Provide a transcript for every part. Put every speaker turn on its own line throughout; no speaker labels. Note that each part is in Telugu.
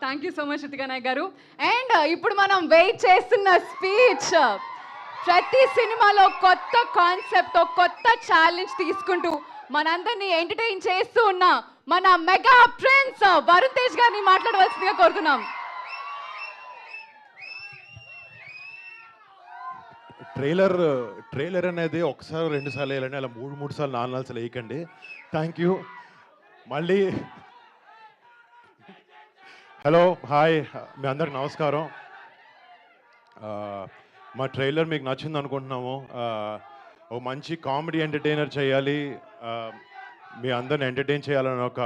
Thank you so much Ritika Nayak గారు. అండ్ ఇప్పుడు మనం వెయిట్ చేస్తున్న స్పీచ్. ప్రతి సినిమాలో కొత్త కాన్సెప్ట్, కొత్త ఛాలెంజ్ తీసుకుంటూ మనందరినీ ఎంటర్టైన్ చేస్తూ ఉన్న మన మెగా ప్రిన్స్ వరుణ్ తేజ్ గారిని మాట్లాడవలసిందిగా కోరుతున్నాం.
ట్రైలర్ అనేది ఒకసారి 2 సార్లు వేయాలండి, అలా 3 సార్లు 4 సార్లు వేయకండి. Thank you. మళ్ళీ హలో, హాయ్, మీ అందరికి నమస్కారం. మా ట్రైలర్ మీకు నచ్చింది అనుకుంటున్నాము. ఓ మంచి కామెడీ ఎంటర్టైనర్ చేయాలి, మీ అందరిని ఎంటర్టైన్ చేయాలని ఒక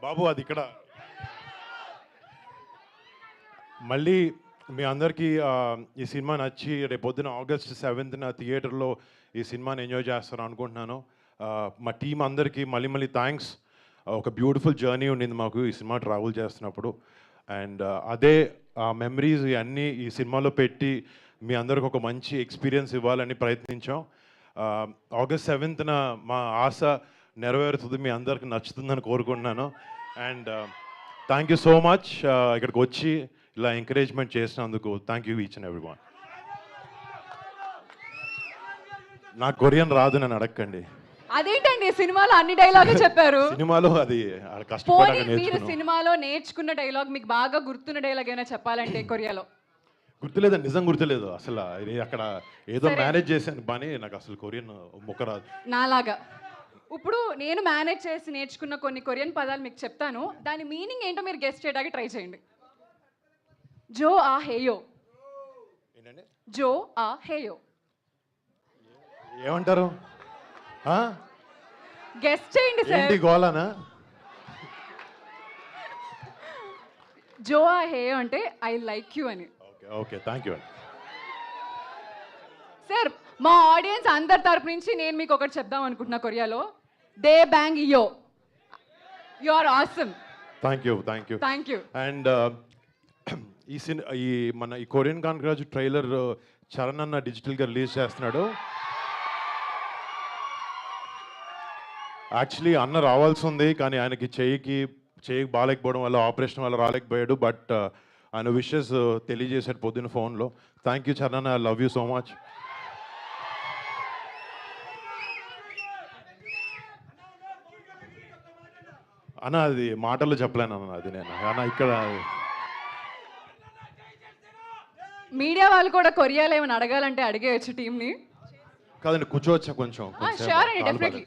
బాబు అది ఇక్కడ మళ్ళీ మీ అందరికీ ఈ సినిమా నచ్చి రేపొద్దున August 7th థియేటర్లో ఈ సినిమాని ఎంజాయ్ చేస్తాను అనుకుంటున్నాను. మా టీం అందరికీ మళ్ళీ థ్యాంక్స్. ఒక బ్యూటిఫుల్ జర్నీ ఉండింది మాకు ఈ సినిమా ట్రావెల్ చేస్తున్నప్పుడు. అండ్ అదే మెమరీస్ ఇవన్నీ ఈ సినిమాలో పెట్టి మీ అందరికి ఒక మంచి ఎక్స్పీరియన్స్ ఇవ్వాలని ప్రయత్నించాం. August 7th మా ఆశ నెరవేరుతుంది, మీ అందరికి నచ్చుతుందని కోరుకుంటున్నాను. And thank you so much ఇక్కడికి వచ్చి ఇలా ఎంకరేజ్మెంట్ చేసినందుకు. Thank you each and everyone. నాకు కొరియన్ రాదు, నన్ను అడగండి.
అదేంటండి సినిమాలో అన్ని డైలాగ్ చెప్పారు.
సినిమాలో అది
పోనీ
కష్టపడి
మీరు
నేర్చుకున్నాను.
సినిమాలో నేర్చుకున్న డైలాగ్, మీకు బాగా గుర్తున్న డైలాగ్ ఏమైనా చెప్పాలంటే కొరియాలో?
గుర్తులేదండి, నిజం గుర్తులేదు అసలు. ఇది అక్కడ ఏదో
సరే.
మేనేజ్ చేశాను పని, నాకు అసలు కొరియన్ ముక్క రాదు.
నాలాగా. ఇప్పుడు నేను మేనేజ్ చేసి నేర్చుకున్న కొన్ని కొరియన్ పదాలు మీకు చెప్తాను, దాని మీనింగ్ ఏంటో మీరు గెస్ట్ చేయడానికి ట్రై చేయండి. జో ఆ హేయో.
ఏంటండి?
జో ఆ హేయో.
ఏమంటారు?
గెస్ట్ చేయండి
ఏంటి
సార్.
గోలానా?
జో ఆ హేయో అంటే ఐ లైక్ యూ అని.
ఓకే ఓకే, థ్యాంక్ యూ అండి.
సార్ మా ఆడియన్స్ అందరి తరపు నుంచి నేను మీకు ఒకటి చెప్దాం అనుకుంటున్నా కొరియాలో. దే బ్యాంగ్ యో, you are awesome.
Thank you.
Thank you.
And మన ఈ కొరియన్ కాన్గ్రాజ్ ట్రైలర్ చరణ్ అన్న డిజిటల్గా రిలీజ్ చేస్తున్నాడు. యాక్చువల్లీ అన్న రావాల్సి ఉంది, కానీ ఆయనకి చెయ్యికి బాగాలేకపోవడం వల్ల, ఆపరేషన్ వల్ల రాలేకపోయాడు. బట్ ఆయన విషెస్ తెలియజేశాడు పొద్దున్న ఫోన్లో. థ్యాంక్ యూ చరణ్ అన్న, I love you so much. అన్న అది మాటల్లో చెప్పలేను అన్న, అది నేను అన్న ఇక్కడ
మీడియా వాళ్ళు కూడా కొరియాలో ఏమైనా అడగాలంటే అడిగేయచ్చు టీంని.
కాదండి, కూర్చోవచ్చా కొంచెం?
షూర్ అండి, డెఫినెట్లీ.